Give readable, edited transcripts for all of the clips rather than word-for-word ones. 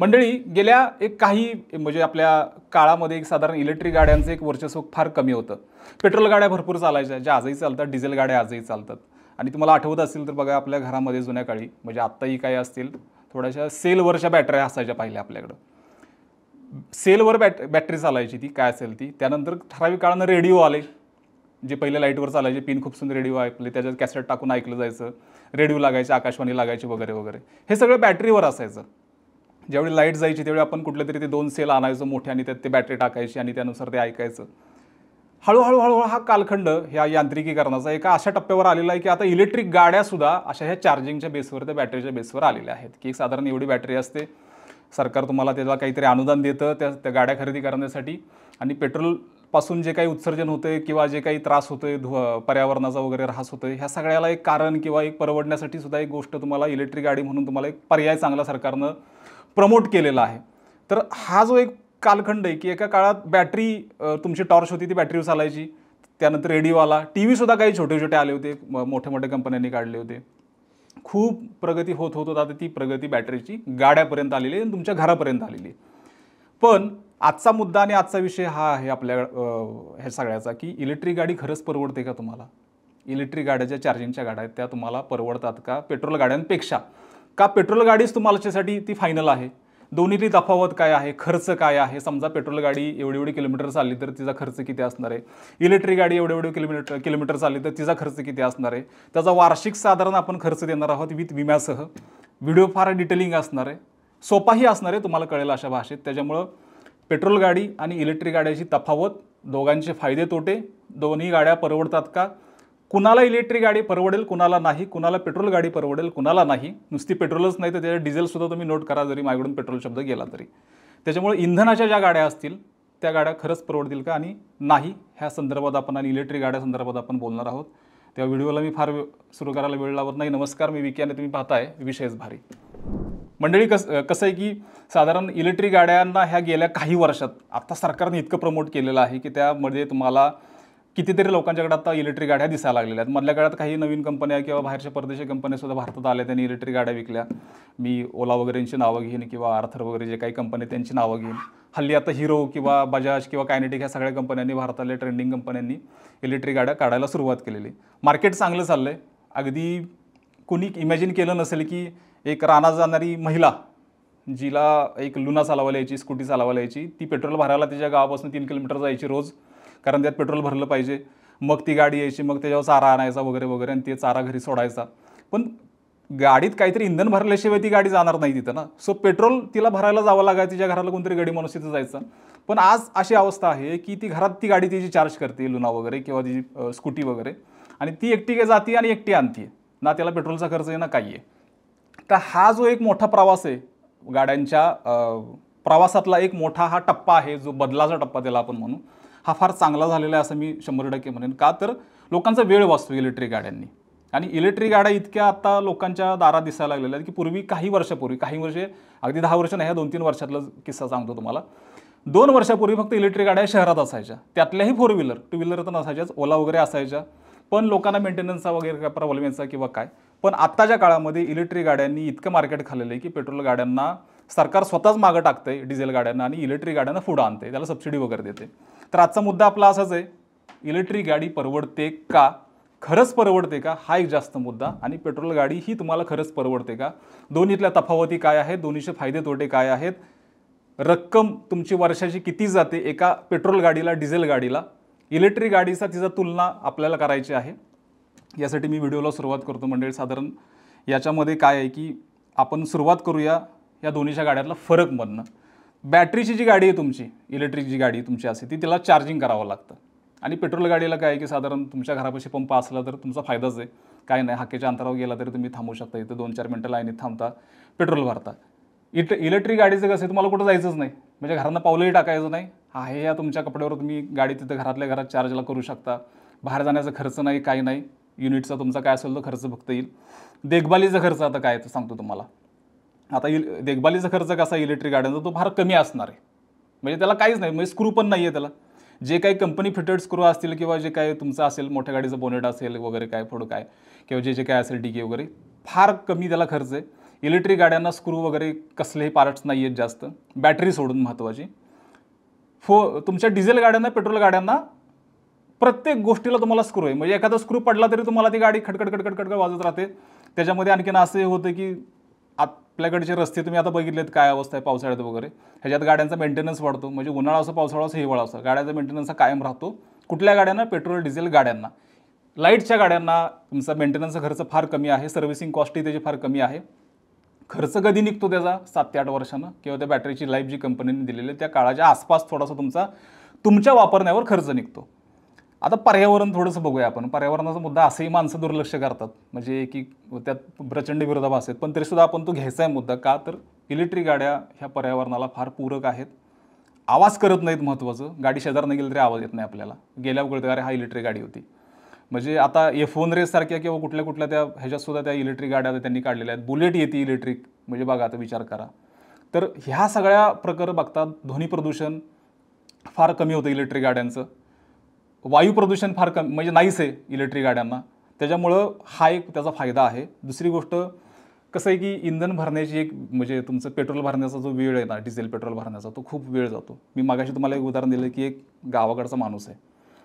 मंडळी गेल्या एक काही म्हणजे आपल्या काळामध्ये एक साधारण इलेक्ट्रिक गाड्यांचं एक वर्चस्व फार कमी होतं. पेट्रोल गाड्या भरपूर चालायच्या, ज्या आजही चालतात, डिझेल गाड्या आजही चालतात. आणि तुम्हाला आठवत असेल तर बघा आपल्या घरामध्ये जुन्या काळी म्हणजे आत्ताही काय असतील थोड्याशा सेलवरच्या बॅटऱ्या असायच्या पहिल्या आपल्याकडं. सेलवर बॅटरी चालायची ती काय असेल ती. त्यानंतर ठराविक काळानं रेडिओ आले, जे पहिले लाईटवर चालायचे, पिन खूप सुंदर रेडिओ ऐकले, त्याच्यात कॅसेट टाकून ऐकलं जायचं, रेडिओ लागायचे, आकाशवाणी लागायची वगैरे वगैरे. हे सगळं बॅटरीवर असायचं. ज्यावेळी लाईट जायची त्यावेळी आपण कुठले तरी ते 2 सेल आणायचो मोठे आणि त्यात ते बॅटरी टाकायची आणि त्यानुसार ते ऐकायचं. हळूहळू हा कालखंड ह्या यांत्रिकीकरणाचा एका अशा टप्प्यावर आलेला आहे की आता इलेक्ट्रिक गाड्यासुद्धा अशा ह्या चार्जिंगच्या बेसवर त्या बॅटरीच्या बेसवर आलेल्या आहेत की साधारण एवढी बॅटरी असते. सरकार तुम्हाला त्याला काहीतरी अनुदान देतं त्या गाड्या खरेदी करण्यासाठी. आणि पेट्रोलपासून जे काही उत्सर्जन होतं किंवा जे काही त्रास होतोय पर्यावरणाचा वगैरे ऱ्हास होतोय, ह्या सगळ्याला एक कारण किंवा एक परवडण्यासाठी सुद्धा एक गोष्ट तुम्हाला इलेक्ट्रिक गाडी म्हणून तुम्हाला एक पर्याय चांगला सरकारनं प्रमोट केलेला आहे. तर हा जो एक कालखंड आहे की एका काळात बॅटरी तुमची टॉर्च होती ती बॅटरीवर चालायची. त्यानंतर रेडिओ आला, टीव्हीसुद्धा काही छोटे छोटे आले होते, मोठ्या मोठ्या कंपन्यांनी काढले होते. खूप प्रगती होत होत आता ती प्रगती बॅटरीची गाड्यापर्यंत आलेली आहे आणि तुमच्या घरापर्यंत आलेली आहे. पण आजचा मुद्दा आणि आजचा विषय हा आहे आपल्या ह्या सगळ्याचा की इलेक्ट्रिक गाडी खरंच परवडते का तुम्हाला? इलेक्ट्रिक गाड्या ज्या चार्जिंगच्या गाड्या आहेत त्या तुम्हाला परवडतात का पेट्रोल गाड्यांपेक्षा? का पेट्रोल गाडीच तुम्हालाच्यासाठी ती फायनल आहे? दोन्हीतली तफावत काय आहे? खर्च काय आहे? समजा पेट्रोल गाडी एवढी किलोमीटर चालली तर तिचा खर्च किती असणार आहे? इलेक्ट्रिक गाडी एवढी किलोमीटर चालली तर तिचा खर्च किती असणार आहे? त्याचा वार्षिक साधारण आपण खर्च देणार आहोत विथ विम्यासह. व्हिडिओ फार डिटेलिंग असणार आहे, सोपाही असणार आहे, तुम्हाला कळेल अशा भाषेत. त्याच्यामुळं पेट्रोल गाडी आणि इलेक्ट्रिक गाड्याची तफावत, दोघांचे फायदे तोटे, दोन्ही गाड्या परवडतात का? कुणाला इलेक्ट्रिक गाडी परवडेल, कुणाला नाही, कुणाला पेट्रोल गाडी परवडेल, कुणाला नाही. नुसती पेट्रोलच नाही तर त्याच्या डिझेलसुद्धा तुम्ही नोट करा जरी माझ्याकडून पेट्रोल शब्द गेला तरी. त्याच्यामुळे इंधनाच्या ज्या गाड्या असतील त्या गाड्या खरंच परवडतील का आणि नाही, ह्या संदर्भात आपण आणि इलेक्ट्रिक गाड्या संदर्भात आपण बोलणार आहोत. त्या व्हिडिओला मी फार सुरू करायला वेळ लावत नाही. नमस्कार, मी विकी आणि तुम्ही पाहताय विषयच भारी. मंडळी कसं आहे की साधारण इलेक्ट्रिक गाड्यांना ह्या गेल्या काही वर्षात आता सरकारने इतकं प्रमोट केलेलं आहे की त्यामध्ये तुम्हाला कितीतरी लोकांच्याकडे आता इलेक्ट्रिक गाड्या दिसायला लागलेल्या आहेत. मधल्या काळात काही नवीन कंपन्या किंवा बाहेरच्या परदेशी कंपन्यासुद्धा भारतात आल्या, त्यांनी इलेक्ट्रिक गाड्या विकल्या. मी ओला वगैरेंची नावं घेईन किंवा आर्थर वगैरे जे काही कंपनी त्यांची नावं घेईन. हल्ली आता हिरो किंवा बजाज किंवा कायनेटिक ह्या सगळ्या कंपन्यांनी, भारतातल्या ट्रेंडिंग कंपन्यांनी इलेक्ट्रिक गाड्या काढायला सुरुवात केलेली. मार्केट चांगलं चाललं आहे. अगदी कुणी इमॅजिन केलं नसेल की एक रानात जाणारी महिला जिला एक लुना चालवायला यायची, स्कूटी चालवायला यायची, ती पेट्रोल भरायला तिच्या गावापासून 3 किलोमीटर जायची रोज, कारण त्यात पेट्रोल भरलं पाहिजे. मग ती गाडी यायची, मग त्याच्यावर चारा आणायचा वगैरे वगैरे आणि ते चारा घरी सोडायचा. पण गाडीत काहीतरी इंधन भरल्याशिवाय ती गाडी जाणार नाही तिथं ना. सो पेट्रोल तिला भरायला जावं लागायचं, तिच्या घराला कोणतरी गाडी माणूस तिथं जायचा. पण आज अशी अवस्था आहे की ती घरात ती गाडी तिची चार्ज करते, लुना वगैरे किंवा तिची स्कूटी वगैरे, आणि ती एकटी जाते आणि एकटी आणते ना. त्याला पेट्रोलचा खर्च आहे ना काही आहे. तर हा जो एक मोठा प्रवास आहे गाड्यांच्या प्रवासातला एक मोठा हा टप्पा आहे, जो बदलाचा टप्पा त्याला आपण म्हणू, हा फार चांगला झालेला आहे असं मी 100% म्हणेन. का तर लोकांचा वेळ वाचतो इलेक्ट्रिक गाड्यांनी. आणि इलेक्ट्रिक गाड्या इतक्या आता लोकांच्या दारात दिसायला लागलेल्या आहेत की पूर्वी काही वर्षे अगदी 10 वर्ष नाही, ह्या 2-3 वर्षातला किस्सा सांगतो तुम्हाला. 2 वर्षापूर्वी फक्त इलेक्ट्रिक गाड्या शहरात असायच्या, त्यातल्याही 4 व्हीलर, 2 व्हीलर तर नसायच्याच, ओला वगैरे असायच्या. पण लोकांना मेंटेनन्सचा वगैरे काय प्रॉब्लेम यायचा किंवा काय. पण आत्ताच्या काळामध्ये इलेक्ट्रिक गाड्यांनी इतकं मार्केट खाल्लेलं आहे की पेट्रोल गाड्यांना सरकार स्वतःच मागं टाकतंय डिझेल गाड्यांना आणि इलेक्ट्रिक गाड्यांना पुढं आणते, त्याला सबसिडी वगैरे देते. तर आजचा मुद्दा आपला असाच आहे, इलेक्ट्रिक गाडी परवडते का? खरंच परवडते का? हा एक जास्त मुद्दा. आणि पेट्रोल गाडी ही तुम्हाला खरंच परवडते का? दोन्हीतल्या तफावती काय आहेत? दोन्हीचे फायदे तोटे काय आहेत? रक्कम तुमची वर्षाची किती जाते एका पेट्रोल गाडीला, डिझेल गाडीला? इलेक्ट्रिक गाडीचा तिचा तुलना आपल्याला करायची आहे. यासाठी मी व्हिडिओला सुरुवात करतो मंडळी. साधारण याच्यामध्ये काय आहे की आपण सुरुवात करूया या दोन्हीच्या गाड्यातला फरक मधनं. बॅटरीची जी गाडी आहे तुमची, इलेक्ट्रिक जी गाडी तुमची असते ती तिला चार्जिंग करावं लागतं. आणि पेट्रोल गाडीला काय आहे की साधारण तुमच्या घरापाशी पंप असला तर तुमचा फायदाच आहे. काय नाही, हाकेच्या अंतरावर गेला तरी तुम्ही थांबू शकता, इथं 2-4 मिनटं लाईनीत थांबता, पेट्रोल भरता. इलेक्ट्रिक गाडीचं कसं आहे, तुम्हाला कुठं जायचंच नाही, म्हणजे घरानं पावलंही टाकायचं नाही. आहे या तुमच्या कपड्यावर तुम्ही गाडी तिथं घरातल्या घरात चार्जला करू शकता. बाहेर जाण्याचा खर्च नाही, काही नाही. युनिटचा तुमचा काय असेल तो खर्च फक्त येईल. देखभालीचा खर्च आता काय तर सांगतो तुम्हाला. आता देखभालीचा खर्च कसा इलेक्ट्रिक गाड्यांचा, तो फार कमी असणार आहे. म्हणजे त्याला काहीच नाही, म्हणजे स्क्रू पण नाही आहे त्याला. जे काही कंपनी फिटेड स्क्रू असतील किंवा जे काही तुमचं असेल, मोठ्या गाडीचं बोनेट असेल वगैरे काय पुढं काय, किंवा जे काय असेल डिकी वगैरे, फार कमी त्याला खर्च आहे. इलेक्ट्रिक गाड्यांना स्क्रू वगैरे कसलेही पार्ट्स नाही आहेत जास्त, बॅटरी सोडून महत्त्वाची. तुमच्या डिझेल गाड्यांना, पेट्रोल गाड्यांना प्रत्येक गोष्टीला तुम्हाला स्क्रू आहे. म्हणजे एखादा स्क्रू पडला तरी तुम्हाला ती गाडी खडखड खडखड खडखड वाजत राहते. त्याच्यामध्ये आणखीन असं होतं की आपल्याकडचे रस्ते तुम्ही आता बघितलेत काय अवस्था आहे पावसाळ्यात वगैरे, ह्याच्यात गाड्यांचा मेंटेनन्स वाढतो. म्हणजे उन्हाळा असो, पावसाळा असो, हिवाळा असो, गाड्यांचा मेंटेनन्स हा कायम राहतो. कुठल्या गाड्यांना? पेट्रोल डिझेल गाड्यांना. लाईटच्या गाड्यांना तुमचा मेंटेनन्सचा खर्च फार कमी आहे, सर्व्हिसिंग कॉस्टही त्याची फार कमी आहे. खर्च कधी निघतो त्याचा? 7 ते 8 वर्षानं, किंवा त्या बॅटरीची लाईफ जी कंपनीने दिलेली आहे त्या काळाच्या आसपास थोडासा तुमच्या वापरण्यावर खर्च निघतो. आता पर्यावरण थोडंसं बघूया आपण. पर्यावरणाचा मुद्दा असंही माणसं दुर्लक्ष करतात, म्हणजे की त्यात प्रचंड विरोधाभास आहेत, पण तरीसुद्धा आपण तो घ्यायचा आहे मुद्दा. का तर इलेक्ट्रिक गाड्या ह्या पर्यावरणाला फार पूरक आहेत. आवाज करत नाहीत, महत्त्वाचं. गाडी शेजारनं गेली तरी आवाज येत नाही आपल्याला. गेल्यावर कळतं अरे हा इलेक्ट्रिक गाडी होती. म्हणजे आता F1 रेससारख्या किंवा कुठल्या त्या ह्याच्यातसुद्धा त्या इलेक्ट्रिक गाड्या त्यांनी काढलेल्या आहेत. बुलेट येते इलेक्ट्रिक. म्हणजे बघा, आता विचार करा. तर ह्या सगळ्या प्रकार बघतात. ध्वनी प्रदूषण फार कमी होतं इलेक्ट्रिक गाड्यांचं. वायू प्रदूषण फार कमी, म्हणजे नाहीच आहे इलेक्ट्रिक गाड्यांना. त्याच्यामुळं हा एक त्याचा फायदा आहे. दुसरी गोष्ट कसं आहे की इंधन भरण्याची एक, म्हणजे तुमचं पेट्रोल भरण्याचा जो वेळ आहे ना, डिझेल पेट्रोल भरण्याचा, तो खूप वेळ जातो. मी मागाशी तुम्हाला एक उदाहरण दिलं की एक गावाकडचा माणूस आहे.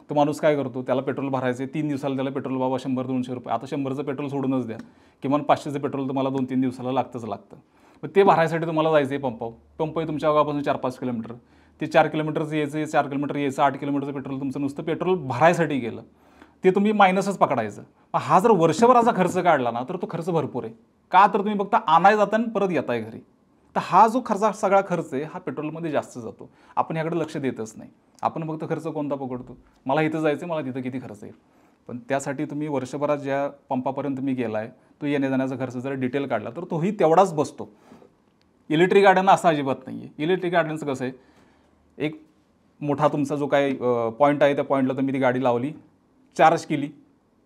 तो माणूस काय करतो? त्याला पेट्रोल भरायचे 3 दिवसाला, त्याला पेट्रोल बाबा 100-200 रुपये. आता 100चं पेट्रोल सोडूनच द्या, किमान 500चं पेट्रोल तुम्हाला 2-3 दिवसाला लागतं. मग ते भरायसाठी तुम्हाला जायचं आहे पंपावर. पंप आहे तुमच्या गावापासून 4-5 किलोमीटर. ते 4 किलोमीटरचं यायचं, 4 किलोमीटर यायचं, 8 किलोमीटरचं पेट्रोल तुमचं नुसतं पेट्रोल भरायसाठी गेलं, ते तुम्ही मायनसच पकडायचं. हा जर वर्षभराचा खर्च काढला ना, तर तो खर्च भरपूर आहे. का तर तुम्ही फक्त आणाय जाता आणि परत येताय घरी. तर हा जो सगळा खर्च आहे हा पेट्रोलमध्ये जास्त जातो. आपण ह्याकडे लक्ष देतच नाही. आपण फक्त खर्च कोणता पकडतो? मला इथं जायचं, मला तिथं किती खर्च येईल. पण त्यासाठी तुम्ही वर्षभरात ज्या पंपापर्यंत तुम्ही गेलाय, तो येण्या जाण्याचा खर्च जर डिटेल काढला तर तोही तेवढाच बसतो. इलेक्ट्रिक गाड्यांना असं अजिबात नाही आहे. इलेक्ट्रिक गाड्यांचं कसं आहे, एक मोठा तुमचा जो काय पॉईंट आहे, त्या पॉईंटला तुम्ही ती गाडी लावली, चार्ज केली,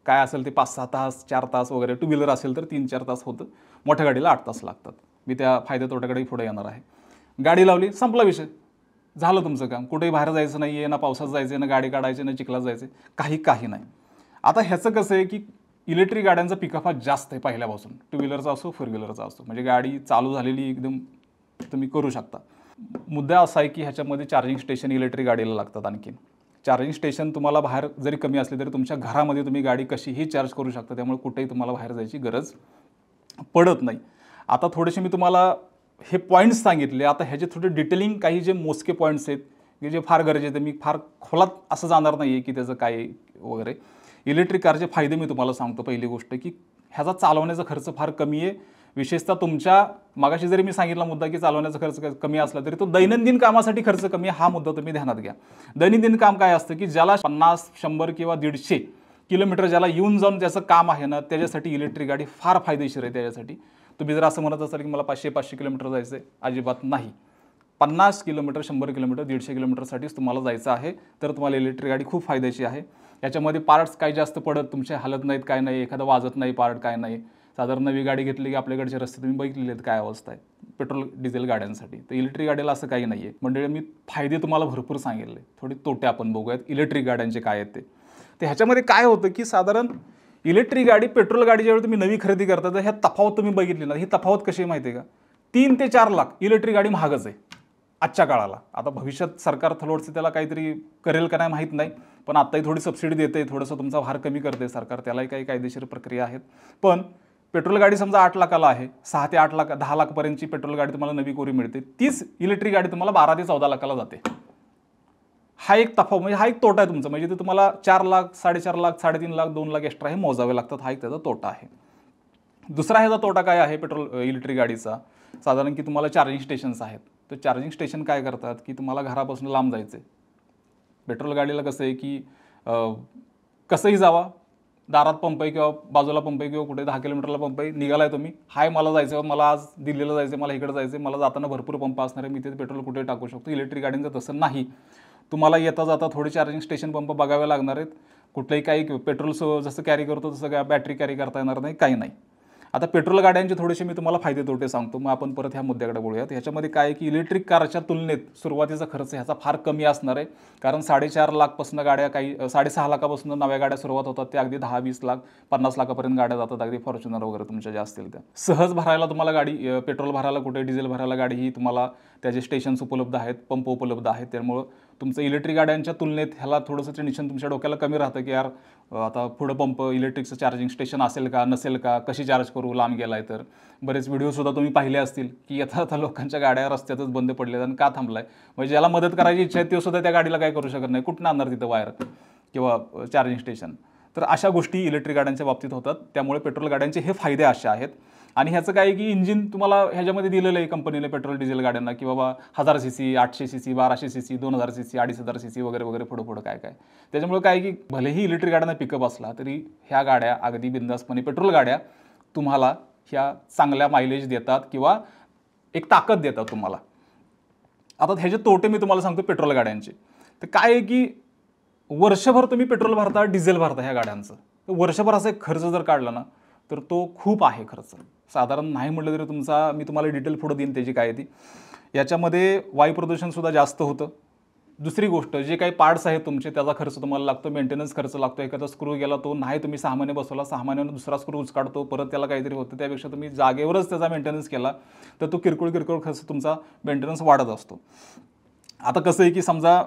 काय असेल ते 5-6 तास, 4 तास वगैरे. टू व्हीलर असेल तर 3-4 तास होतं, मोठ्या गाडीला 8 तास लागतात. मी त्या फायद्या तोट्याकडे पुढे येणार आहे. गाडी लावली, संपला विषय, झालं तुमचं काम. कुठेही बाहेर जायचं नाही आहे, ना पावसात जायचं आहे, ना गाडी काढायची, ना चिखलात जायचं, काही नाही. आता ह्याचं कसं आहे की इलेक्ट्रिक गाड्यांचा पिकअप हा जास्त आहे पहिल्यापासून. टू व्हीलरचा असो, फोर व्हीलरचा असो, म्हणजे गाडी चालू झालेली एकदम तुम्ही करू शकता. मुद्दा असा आहे की ह्याच्यामध्ये चार्जिंग स्टेशन इलेक्ट्रिक गाडीला लागतात. आणखी चार्जिंग स्टेशन तुम्हाला बाहेर जरी कमी असले तरी तुमच्या घरामध्ये तुम्ही गाडी कशीही चार्ज करू शकता. त्यामुळे कुठेही तुम्हाला बाहेर जायची गरज पडत नाही. आता थोडेसे मी तुम्हाला हे पॉईंट्स सांगितले. आता ह्याचे थोडे डिटेलिंग काही जे मोजके पॉईंट्स आहेत की जे फार गरजेचे आहेत. मी फार खोलात असं जाणार नाही आहे की त्याचं काय वगैरे. इलेक्ट्रिक कारचे फायदे मी तुम्हाला सांगतो. पहिली गोष्ट की ह्याचा चालवण्याचा खर्च फार कमी आहे. विशेषतः तुमच्या मागाशी जरी मी सांगितला मुद्दा की चालवण्याचा खर्च कमी असला तरी तो दैनंदिन कामासाठी खर्च कमी आहे, हा मुद्दा तुम्ही ध्यानात घ्या. दैनंदिन काम काय असतं की ज्याला 50, 100 किंवा 150 किलोमीटर ज्याला येऊन जाऊन त्याचं काम आहे ना, त्याच्यासाठी इलेक्ट्रिक गाडी फार फायदेशीर आहे. त्याच्यासाठी तुम्ही जर असं म्हणत असाल की मला 500 किलोमीटर जायचं आहे, अजिबात नाही. 50 किलोमीटर, 100 किलोमीटर, 150 किलोमीटरसाठीच तुम्हाला जायचं आहे तर तुम्हाला इलेक्ट्रिक गाडी खूप फायद्याची आहे. याच्यामध्ये पार्ट्स काही जास्त पडत तुमचे हलत नाहीत, काय नाही, एखादा वाजत नाही पार्ट, काय नाही. साधारण नवी गाडी घेतली की आपल्याकडचे रस्ते तुम्ही बघितलेले आहेत काय अवस्था आहे पेट्रोल डिझेल गाड्यांसाठी. तर इलेक्ट्रिक गाडीला असं काही नाही आहे. म्हणजे मी फायदे तुम्हाला भरपूर सांगितले. थोडे तोटे आपण बघूयात इलेक्ट्रिक गाड्यांचे काय आहेत ते. तर ह्याच्यामध्ये काय होतं की साधारण इलेक्ट्रिक गाडी, पेट्रोल गाडी ज्यावेळी तुम्ही नवी खरेदी करता तर ह्या तफावत तुम्ही बघितली ना, ही तफावत कशी आहे माहिती आहे का? 3 ते 4 लाख इलेक्ट्रिक गाडी महागच आहे आजच्या काळाला. आता भविष्यात सरकार थोडंसं त्याला काहीतरी करेल का नाही माहीत नाही, पण आत्ताही थोडी सबसिडी देते, थोडंसं तुमचा भार कमी करते सरकार, त्यालाही काही कायदेशीर प्रक्रिया आहेत. पण पेट्रोल गाडी समजा 8 लाखाला आहे, 6 ते 8 लाख 10 लाखपर्यंतची पेट्रोल गाडी तुम्हाला नवी कोरी मिळते. तीच इलेक्ट्रिक गाडी तुम्हाला 12 ते 14 लाखाला जाते. हा एक तफावत, म्हणजे हा एक तोटा आहे तुमचा. म्हणजे ते तुम्हाला 4 लाख, 4.5 लाख, 3.5 लाख, 2 लाख एक्स्ट्रा हे मोजावे लागतात. हा एक त्याचा तोटा आहे. दुसरा ह्याचा तोटा काय आहे पेट्रोल इलेक्ट्रिक गाडीचा? साधारण की तुम्हाला चार्जिंग स्टेशन्स आहेत. तर चार्जिंग स्टेशन काय करतात की तुम्हाला घरापासून लांब जायचं आहे. पेट्रोल गाडीला कसं आहे की कसंही जावा, दारात पंप आहे किंवा बाजूला पंप आहे किंवा कुठे 10 किलोमीटरला पंप आहे, निघालाय तुम्ही, हाय मला जायचं, मला आज दिल्लीला जायचं, मला इकडे जायचं, मला जाताना भरपूर पंप असणार आहे, मी ते पेट्रोल कुठे टाकू शकतो. इलेक्ट्रिक गाडींचं तसं नाही. तुम्हाला येता जाता थोडे चार्जिंग स्टेशन पंप बघावे लागणार आहेत. कुठलंही काही पेट्रोल जसं कॅरी करतो तसं काय बॅटरी कॅरी करता येणार नाही, काही नाही. आता पेट्रोल गाड्यांचे थोडेसे मी तुम्हाला फायदे तोटे सांगतो, मग आपण परत ह्या मुद्द्याकडे बोलूयात. ह्याच्यामध्ये काय आहे की इलेक्ट्रिक कारच्या तुलनेत सुरुवातीचा खर्च ह्याचा फार कमी असणार आहे. कारण 4.5 लाखपासून गाड्या, काही 6.5 लाखापासून नव्या गाड्या सुरुवात होतात, त्या अगदी 10-20 लाख 50 लाखापर्यंत गाड्या जातात, अगदी फॉर्च्युनर वगैरे तुमच्या ज्या असतील त्या. सहज भरायला तुम्हाला गाडी, पेट्रोल भरायला कुठे, डिझेल भरायला गाडी ही तुम्हाला त्याचे स्टेशन्स उपलब्ध आहेत, पंप उपलब्ध आहेत. त्यामुळं तुमचं इलेक्ट्रिक गाड्यांच्या तुलनेत ह्याला थोडंसं टेन्शन तुमच्या डोक्याला कमी राहतं की यार आता पुढं पंप, इलेक्ट्रिकचं चार्जिंग स्टेशन असेल का नसेल का, कशी चार्ज करू लांब गेलाय तर. बरेच व्हिडिओसुद्धा तुम्ही पाहिले असतील की आता लोकांच्या गाड्या रस्त्यातच बंद पडल्यात आणि का थांबलाय, म्हणजे ज्याला मदत करायची इच्छा आहे तो सुद्धा त्या गाडीला काय करू शकत नाही, कुठून आणणार तिथं वायर किंवा चार्जिंग स्टेशन. तर अशा गोष्टी इलेक्ट्रिक गाड्यांच्या बाबतीत होतात. त्यामुळे पेट्रोल गाड्यांचे हे फायदे असे आहेत. आणि ह्याचं काय की इंजिन तुम्हाला ह्याच्यामध्ये दिलेलं आहे कंपनीने पेट्रोल डिझेल गाड्यांना, की बाबा 1000 CC, 800 CC, 1200 CC, 2000 CC, 2500 CC वगैरे वगैरे पुढं काय काय. त्याच्यामुळे काय की भलेही इलेक्ट्रिक गाड्यांना पिकअप असला तरी ह्या गाड्या अगदी बिंदासपणे, पेट्रोल गाड्या तुम्हाला ह्या चांगल्या मायलेज देतात किंवा एक ताकद देतात तुम्हाला. आता ह्याचे तोटे मी तुम्हाला सांगतो पेट्रोल गाड्यांचे. तर काय आहे की वर्षभर तुम्ही पेट्रोल भरता, डिझेल भरता ह्या गाड्यांचं, वर्षभर असा एक खर्च जर काढला ना तर तो खूप आहे खर्च. साधारण नाही म्हटलं तरी तुमचा, मी तुम्हाला डिटेल पुढं देईन त्याची काय ती. याच्यामध्ये वायू प्रदूषणसुद्धा जास्त होतं. दुसरी गोष्ट, जे काही पार्ट्स आहेत तुमचे त्याचा खर्च तुम्हाला लागतो, मेंटेनन्स खर्च लागतो. एखादा स्क्रू गेला, तो नाही तुम्ही 6 महिने बसवला, 6 महिन्यानं दुसरा स्क्रू उचकाडतो, परत त्याला काहीतरी होतं. त्यापेक्षा तुम्ही जागेवरच त्याचा मेंटेनन्स केला तर तो किरकोळ खर्च तुमचा मेंटेनन्स वाढत असतो. आता कसं आहे की समजा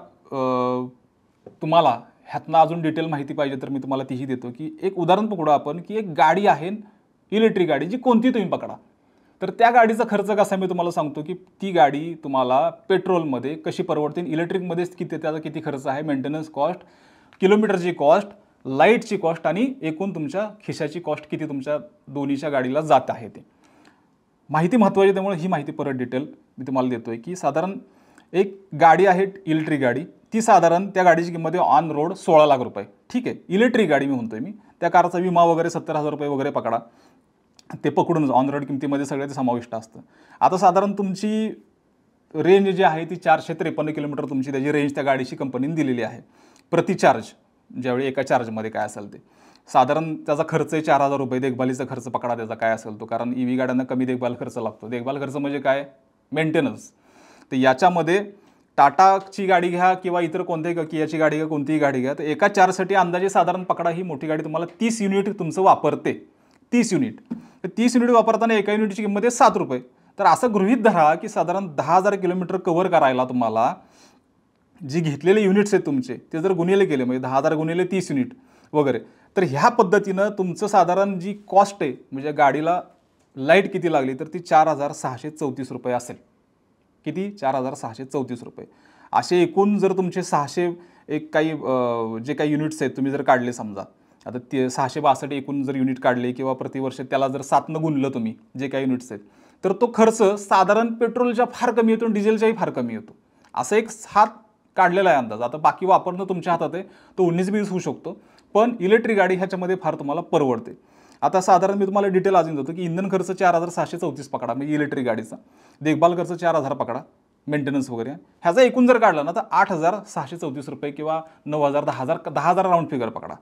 तुम्हाला ह्यातनं अजून डिटेल माहिती पाहिजे तर मी तुम्हाला तीही देतो. की एक उदाहरण पकडू आपण, की एक गाडी आहे इलेक्ट्रिक गाडी, जी कोणती तुम्ही पकडा, तर त्या गाडीचा खर्च कसा मी तुम्हाला सांगतो की ती गाडी तुम्हाला पेट्रोलमध्ये कशी परवडते, इलेक्ट्रिकमध्ये किती, त्याचा किती खर्च आहे, मेंटेनन्स कॉस्ट, किलोमीटरची कॉस्ट, लाईटची कॉस्ट आणि एकूण तुमच्या खिशाची कॉस्ट किती तुमच्या दोन्हीच्या गाडीला जात आहे. ते माहिती महत्त्वाची, त्यामुळे ही माहिती परत डिटेल मी तुम्हाला देतोय. की साधारण एक गाडी आहे इलेक्ट्रिक गाडी, ती साधारण त्या गाडीची किंमत आहे ऑन रोड 16 लाख रुपये. ठीक आहे, इलेक्ट्रिक गाडी मी म्हणतोय. मी त्या कारचा विमा वगैरे 70,000 रुपये वगैरे पकडा, ते पकडूनच ऑन रोड किमतीमध्ये सगळं ते समाविष्ट असतं. आता साधारण तुमची रेंज जी आहे ती 453 किलोमीटर तुमची त्याची रेंज त्या गाडीची कंपनीने दिलेली आहे प्रति चार्ज. ज्यावेळी एका चार्जमध्ये काय असेल ते साधारण त्याचा खर्च आहे 4000 रुपये. देखभालीचा खर्च पकडा त्याचा काय असेल तो, कारण EV गाड्यांना कमी देखभाल खर्च लागतो. देखभाल खर्च म्हणजे काय, मेंटेनन्स. तर याच्यामध्ये टाटाची गाडी घ्या किंवा इतर कोणत्याही, कियाची गाडी घ्या, कोणतीही गाडी घ्या, तर एका चार्जसाठी अंदाजे साधारण पकडा ही मोठी गाडी तुम्हाला 30 युनिट तुमचं वापरते. 30 युनिट. तर 30 युनिट वापरताना एका युनिटची किंमत आहे 7 रुपये. तर असं गृहीत धरा की साधारण 10,000 किलोमीटर कव्हर करायला तुम्हाला जी घेतलेले युनिट्स आहेत तुमचे ते जर गुणिले केले, म्हणजे 10,000 गुणिले 30 युनिट वगैरे, तर ह्या पद्धतीनं तुमचं साधारण जी कॉस्ट आहे, म्हणजे गाडीला लाईट किती लागली तर ती 4,634 रुपये असेल. किती, 4,634 रुपये. असे एकूण जर तुमचे 600 एक काही जे काही युनिट्स आहेत तुम्ही जर काढले, समजा आता ते 662 एकूण जर युनिट काढले किंवा प्रतिवर्ष त्याला जर 7 गुणलं तुम्ही जे काही युनिट्स आहेत, तर तो खर्च साधारण पेट्रोलच्या फार कमी येतो आणि डिझेलच्याही फार कमी येतो. असं एक हात काढलेला आहे अंदाज. आता बाकी वापरणं तुमच्या हातात आहे, तो 19-20 होऊ शकतो, पण इलेक्ट्रिक गाडी ह्याच्यामध्ये फार तुम्हाला परवडते. आता साधारण मी तुम्हाला डिटेल अजून देतो की इंधन खर्च 4,634 पकडा म्हणजे इलेक्ट्रिक गाडीचा, देखभाल खर्च 4,000 पकडा, मेंटेनन्स वगैरे ह्याचा एकूण जर काढला ना तर 8,634 रुपये किंवा 9,000, 10,000 राऊंड फिगर पकडा.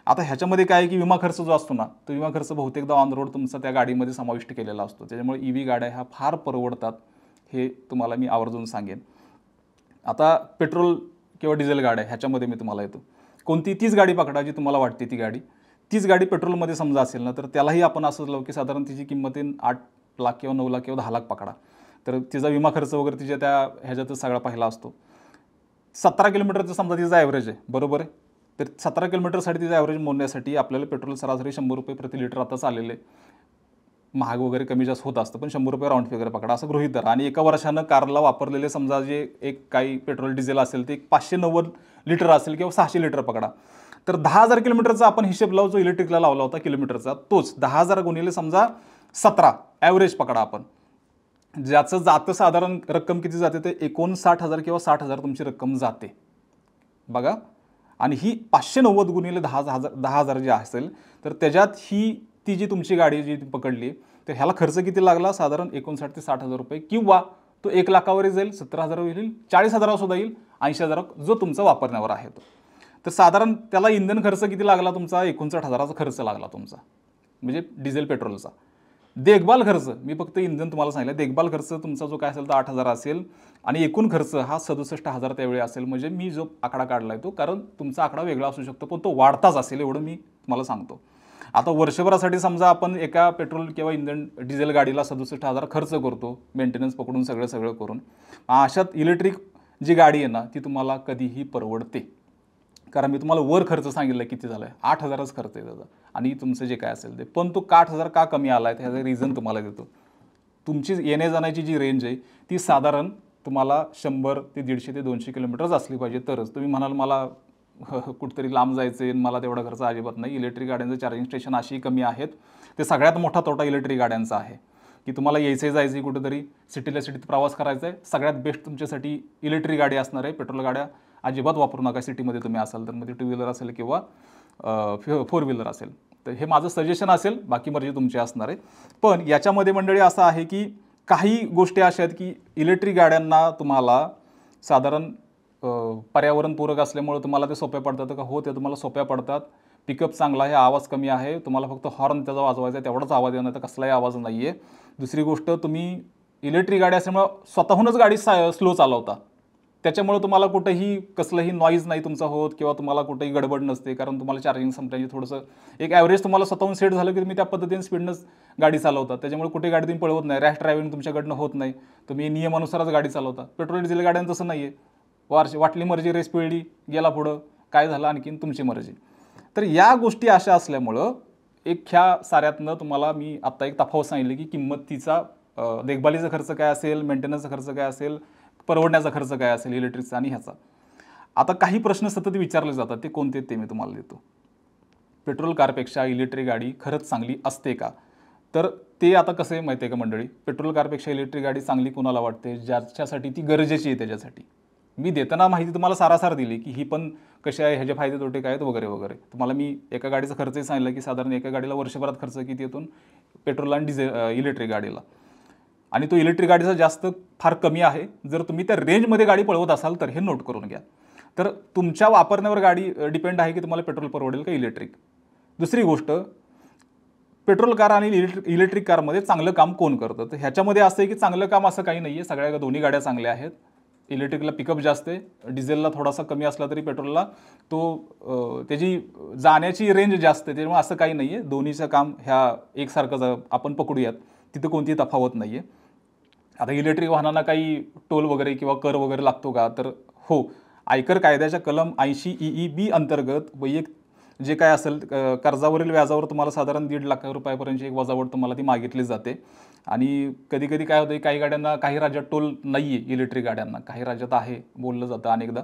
आता ह्याच्यामध्ये काय आहे की विमा खर्च जो असतो ना, तो विमा खर्च बहुतेकदा ऑन रोड तुमचा त्या गाडीमध्ये समाविष्ट केलेला असतो. त्याच्यामुळे EV गाड्या ह्या फार परवडतात, हे तुम्हाला मी आवर्जून सांगेन. आता पेट्रोल किंवा डिझेल गाड्या ह्याच्यामध्ये मी तुम्हाला येतो. कोणती, तीच गाडी पकडा जी तुम्हाला वाटते ती गाडी, तीच गाडी पेट्रोलमध्ये समजा असेल ना तर त्यालाही आपण असंच लावू की साधारण तिची किंमत 8 लाख किंवा 9 लाख किंवा 10 लाख पकडा. तर तिचा विमा खर्च वगैरे तिच्या त्या ह्याच्यातच सगळा पहिला असतो. 17 किलोमीटरचं समजा तिचा ॲव्हरेज आहे, बरोबर आहे. तर 17 किलोमीटरसाठी तिचा ॲव्हरेज मोजण्यासाठी आपल्याला पेट्रोल सरासरी 100 रुपये प्रति लिटर आता चाललेलं आहे. महाग वगैरे कमी जास्त होत असतं, पण 100 रुपये राऊंड फिगर पकडा असं गृहीत धरा. आणि एका वर्षानं कारला वापरलेले समजा जे एक काही पेट्रोल डिझेल असेल ते 590 लिटर असेल किंवा 600 लिटर पकडा. तर 10,000 किलोमीटरचा आपण हिशेब लावू, जो इलेक्ट्रिकला लावला होता किलोमीटरचा, तोच 10,000 गुणिले समजा 17 ॲव्हरेज पकडा आपण, ज्याचं जातं साधारण रक्कम किती जाते ते 59,000 किंवा 60,000 तुमची रक्कम जाते बघा. आणि ही 590 गुणिले 10,000 जे असेल तर त्याच्यात ही ती जी तुमची गाडी जी पकडली तर ह्याला खर्च किती लागला, साधारण 59,000 ते 60,000 रुपये, किंवा तो 1 लाखावर जाईल, 17,000 येईल, 40,000 सुद्धा येईल, 80,000 जो तुमचा वापरण्यावर आहे तो. तर साधारण त्याला इंधन खर्च किती लागला तुमचा, 59,000चा खर्च लागला तुमचा, म्हणजे डिझेल पेट्रोलचा. देखभाल खर्च मी फक्त इंधन तुम्हाला सांगितलं, देखभाल खर्च तुमचा जो काय असेल तर 8,000 असेल आणि एकूण खर्च हा 67,000 त्यावेळी असेल. म्हणजे मी जो आकडा काढला आहे तो, कारण तुमचा आकडा वेगळा असू शकतो पण तो वाढताच असेल एवढं मी तुम्हाला सांगतो. आता वर्षभरासाठी समजा आपण एका पेट्रोल किंवा इंधन डिझेल गाडीला 67,000 खर्च करतो, मेंटेनन्स पकडून सगळं करून. अशात इलेक्ट्रिक जी गाडी आहे ना ती तुम्हाला कधीही परवडते. कारण मी तुम्हाला वर खर्च सांगितलं किती झाला आहे, 8,000च खर्च आहे त्याचा आणि तुमचं जे काय असेल ते. पण तो 8,000 का कमी आला आहे ह्याचं रिझन तुम्हाला देतो. तुमची येण्या जाण्याची जी रेंज आहे ती साधारण तुम्हाला 100 ते 150 ते 200 किलोमीटरच असली पाहिजे तरच. तुम्ही म्हणाल मला कुठेतरी लांब जायचं आहे, मला तेवढा खर्च अजिबात नाही. इलेक्ट्रिक गाड्यांचं चार्जिंग स्टेशन अशी कमी आहेत. ते सगळ्यात मोठा तोटा इलेक्ट्रिक गाड्यांचा आहे की तुम्हाला यायचं जायचं कुठेतरी सिटीला सिटीत प्रवास करायचा आहे, सगळ्यात बेस्ट तुमच्यासाठी इलेक्ट्रिक गाडी असणार आहे. पेट्रोल गाड्या अजिबात वापरू नका सिटीमध्ये तुम्ही असाल तर. मध्ये 2 व्हीलर असेल किंवा 4 व्हीलर असेल तर हे माझं सजेशन असेल, बाकी मर्जी तुमची असणार आहे. पण याच्यामध्ये मंडळी असं आहे की काही गोष्टी अशा आहेत की इलेक्ट्रिक गाड्यांना तुम्हाला साधारण पर्यावरणपूरक असल्यामुळे तुम्हाला ते सोप्या पडतात का? हो, ते तुम्हाला सोप्या पडतात. पिकअप चांगला आहे, आवाज कमी आहे, तुम्हाला फक्त हॉर्न त्याचा वाजवायचा आहे, तेवढाच आवाज येणार, तर कसलाही आवाज नाही आहे. दुसरी गोष्ट, तुम्ही इलेक्ट्रिक गाडी असल्यामुळे स्वतःहूनच गाडी स्लो चालवता, त्याच्यामुळे तुम्हाला कुठेही कसलंही नॉईज नाही तुमचा होत किंवा तुम्हाला कुठेही गडबड नसते. कारण तुम्हाला चार्जिंग संपल्याने थोडंसं एक ॲव्हरेज तुम्हाला स्वतःहून सेट झालं की तुम्ही त्या पद्धतीने स्पीडनंच गाडी चालवता. त्याच्यामुळे कुठे गाडी तुम्ही पळवत नाही, रॅश ड्रायव्हिंग तुमच्याकडनं होत नाही, तुम्ही नियमानुसारच गाडी चालवता. पेट्रोल डिझेल गाड्यांचं तसं नाही आहे. वाटली मर्जी, रेस पिळली, गेला पुढं, काय झालं आणखीन तुमची मर्जी. तर या गोष्टी अशा असल्यामुळं एक ह्या साऱ्यातनं तुम्हाला मी आत्ता एक तफावत सांगितली की किंमतीचा देखभालीचा खर्च काय असेल, मेंटेनन्सचा खर्च काय असेल, परवडण्याचा खर्च काय असेल इलेक्ट्रिकचा आणि ह्याचा. आता काही प्रश्न सतत विचारले जातात, ते कोणते ते मी तुम्हाला देतो. पेट्रोल कारपेक्षा इलेक्ट्रिक गाडी खरंच चांगली असते का? तर ते आता कसं आहे माहिती आहे का मंडळी, पेट्रोल कारपेक्षा इलेक्ट्रिक गाडी चांगली कोणाला वाटते? ज्याच्यासाठी ती गरजेची आहे त्याच्यासाठी. मी देताना माहिती तुम्हाला सारासार दिली की ही पण कशी आहे, ह्याचे फायदे तोटे काय आहेत वगैरे वगैरे. तुम्हाला मी एका गाडीचा खर्चही सांगितलं की साधारण एका गाडीला वर्षभरात खर्च किती येतो पेट्रोल आणि डिझेल इलेक्ट्रिक गाडीला, आणि तो इलेक्ट्रिक गाडीचा जास्त फार कमी आहे. जर तुम्ही त्या रेंजमध्ये गाडी पळवत असाल तर हे नोट करून घ्या. तर तुमच्या वापरण्यावर गाडी डिपेंड आहे की तुम्हाला पेट्रोल परवडेल का इलेक्ट्रिक. दुसरी गोष्ट, पेट्रोल कार आणि इलेक्ट्रिक कारमध्ये चांगलं काम कोण करतं? तर ह्याच्यामध्ये असं आहे की चांगलं काम असं काही नाही आहे, सगळ्या दोन्ही गाड्या चांगल्या आहेत. इलेक्ट्रिकला पिकअप जास्त आहे, डिझेलला थोडासा कमी असला तरी पेट्रोलला तो त्याची जाण्याची रेंज जास्त आहे. त्यामुळे असं काही नाही आहे, दोन्हीचं काम ह्या एकसारखं आपण पकडूयात, तिथं कोणती तफावत नाही आहे. आता इलेक्ट्रिक वाहनांना काही टोल वगैरे किंवा कर वगैरे लागतो का? तर हो, आयकर कायद्याच्या कलम 80 EEB अंतर्गत जे काय असेल कर्जावरील व्याजावर तुम्हाला साधारण 1.5 लाख रुपयापर्यंतची एक वजावट तुम्हाला ती मागितली जाते. आणि कधी कधी काय होतं, काही गाड्यांना काही राज्यात टोल नाही आहे, इलेक्ट्रिक गाड्यांना काही राज्यात आहे बोललं जातं अनेकदा.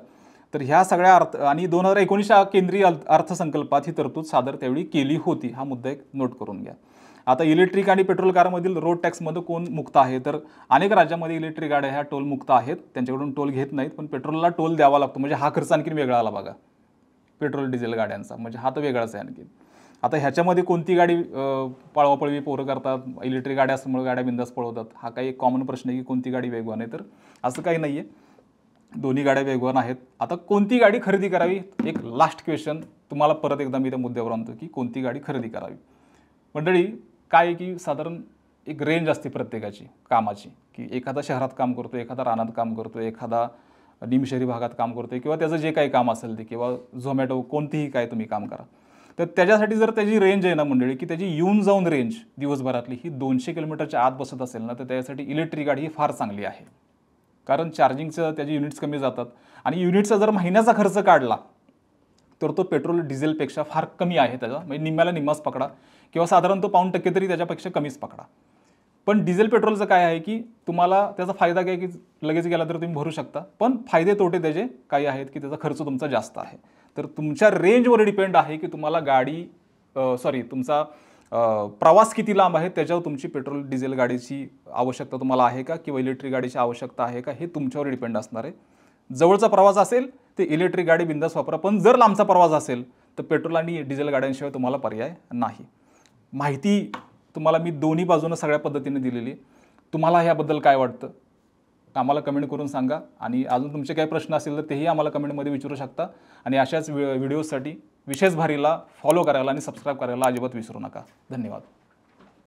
तर ह्या सगळ्या आणि 2019 केंद्रीय अर्थसंकल्पात ही तरतूद सादर त्यावेळी केली होती. हा मुद्दा एक नोट करून घ्या. आता इलेक्ट्रिक आणि पेट्रोल कारमधील रोड टॅक्समध्ये कोण मुक्त आहे? तर अनेक राज्यामध्ये इलेक्ट्रिक गाड्या ह्या टोल मुक्त आहेत, त्यांच्याकडून टोल घेत नाहीत. पण पेट्रोलला टोल द्यावा लागतो. म्हणजे हा खर्च आणखी वेगळा आला बघा पेट्रोल डिझेल गाड्यांचा, म्हणजे हा तर वेगळाच आहे आणखी. आता ह्याच्यामध्ये कोणती गाडी पळवापळवी पोरं करतात? इलेक्ट्रिक गाड्या असल्यामुळे गाड्या बिंदास पळवतात. हा काही एक कॉमन प्रश्न आहे की कोणती गाडी वेगवान आहे? तर असं काही नाही आहे, दोन्ही गाड्या वेगवान आहेत. आता कोणती गाडी खरेदी करावी? एक लास्ट क्वेश्चन तुम्हाला परत एकदा मी त्या मुद्द्यावर आणतो की कोणती गाडी खरेदी करावी. मंडळी काय आहे की साधारण एक रेंज असते प्रत्येकाची कामाची, की एखादा शहरात काम करतो, एखादा रानात काम करतो, एखादा निमशहरी भागात काम करतो किंवा त्याचं जे काही काम असेल ते, किंवा झोमॅटो कोणतीही काय तुम्ही काम करा. तर त्याच्यासाठी जर त्याची रेंज आहे ना मंडळी, की त्याची येऊन जाऊन रेंज दिवसभरातली ही 200 किलोमीटरच्या आत बसत असेल ना, तर त्यासाठी इलेक्ट्रिक गाडी ही फार चांगली आहे. कारण चार्जिंगचं त्याचे युनिट्स कमी जातात आणि युनिटचा जर महिन्याचा खर्च काढला तर तो पेट्रोल डिझेलपेक्षा फार कमी आहे. त्याचा म्हणजे निम्म्याला निम्माच पकडा किंवा साधारण तो 5% तरी त्याच्यापेक्षा कमीच पकडा. पण डिझेल पेट्रोलचं काय आहे की तुम्हाला त्याचा फायदा काय की लगेच गेला तर तुम्ही भरू शकता, पण फायदे तोटे त्याचे काही आहेत की त्याचा खर्च तुमचा जास्त आहे. तर तुमच्या रेंजवर डिपेंड आहे की तुम्हाला तुमचा प्रवास किती लांब आहे त्याच्यावर तुमची पेट्रोल डिझेल गाडीची आवश्यकता तुम्हाला आहे का किंवा इलेक्ट्रिक गाडीची आवश्यकता आहे का, हे तुमच्यावर डिपेंड असणार आहे. जवळचा प्रवास असेल ते इलेक्ट्रिक गाडी बिंदास वापरा, पण जर लांबचा प्रवास असेल तर पेट्रोल आणि डिझेल गाड्यांशिवाय तुम्हाला पर्याय नाही. माहिती तुम्हाला मी दोन्ही बाजूनं सगळ्या पद्धतीने दिलेली. तुम्हाला ह्याबद्दल काय वाटतं आम्हाला कमेंट करून सांगा, आणि अजून तुमचे काही प्रश्न असतील तर तेही आम्हाला कमेंटमध्ये विचारू शकता. आणि अशाच व्हिडिओसाठी विशेष भारीला फॉलो करायला आणि सबस्क्राईब करायला अजिबात विसरू नका. धन्यवाद.